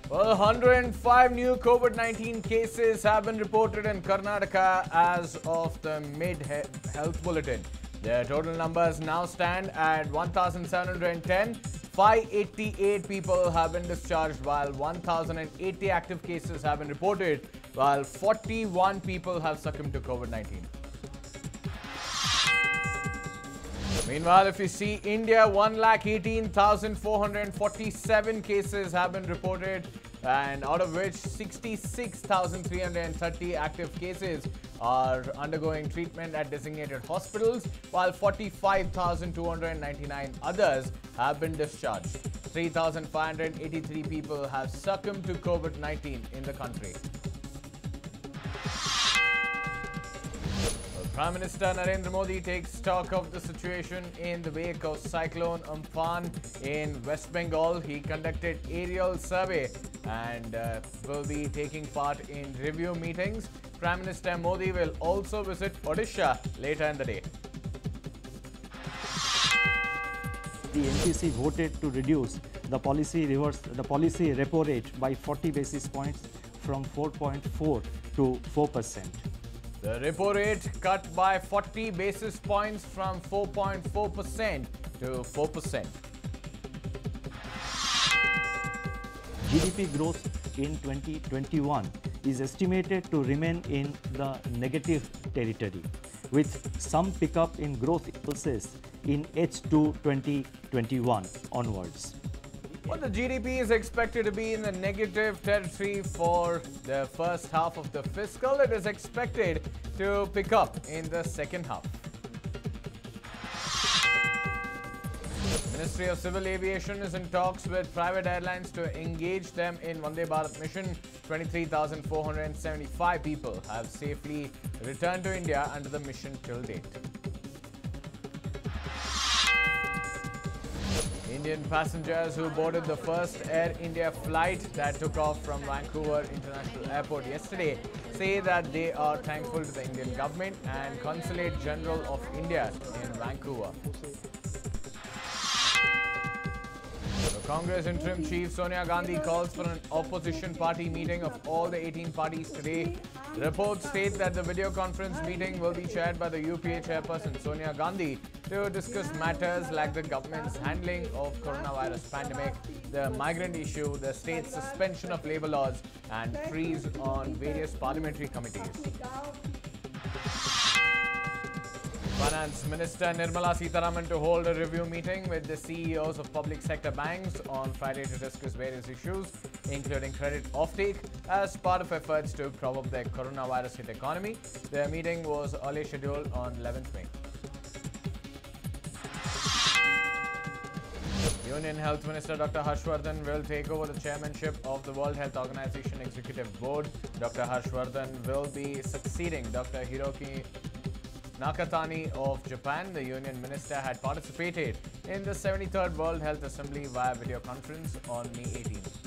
Well, 105 new COVID-19 cases have been reported in Karnataka as of the mid-health bulletin. The total numbers now stand at 1,710. 588 people have been discharged, while 1,080 active cases have been reported, while 41 people have succumbed to COVID-19. Meanwhile, if you see India, 1,18,447 cases have been reported, and out of which 66,330 active cases are undergoing treatment at designated hospitals, while 45,299 others have been discharged. 3,583 people have succumbed to COVID-19 in the country. Prime Minister Narendra Modi takes stock of the situation in the wake of Cyclone Amphan in West Bengal. He conducted aerial survey and will be taking part in review meetings. Prime Minister Modi will also visit Odisha later in the day. The NPC voted to reduce the policy repo rate by 40 basis points from 4.4 to 4%. The repo rate cut by 40 basis points from 4.4% to 4%. GDP growth in 2021 is estimated to remain in the negative territory, with some pickup in growth impulses in H2 2021 onwards. Well, the GDP is expected to be in the negative territory for the first half of the fiscal. It is expected to pick up in the second half. Ministry of Civil Aviation is in talks with private airlines to engage them in Vande Bharat mission. 23,475 people have safely returned to India under the mission till date. Indian passengers who boarded the first Air India flight that took off from Vancouver International Airport yesterday say that they are thankful to the Indian government and Consulate General of India in Vancouver. The Congress interim chief Sonia Gandhi calls for an opposition party meeting of all the 18 parties today. Reports state that the video conference meeting will be chaired by the UPA chairperson Sonia Gandhi to discuss matters like the government's handling of coronavirus pandemic, the migrant issue, the state's suspension of labor laws, and freeze on various parliamentary committees. Finance Minister Nirmala Sitharaman to hold a review meeting with the CEOs of public sector banks on Friday to discuss various issues, including credit offtake, as part of efforts to prop up the coronavirus-hit economy. The meeting was early scheduled on 11th May. Union Health Minister Dr. Harshvardhan will take over the chairmanship of the World Health Organization Executive Board. Dr. Harshvardhan will be succeeding Dr. Hiroki Nakatani of Japan. The Union Minister had participated in the 73rd World Health Assembly via video conference on May 18th.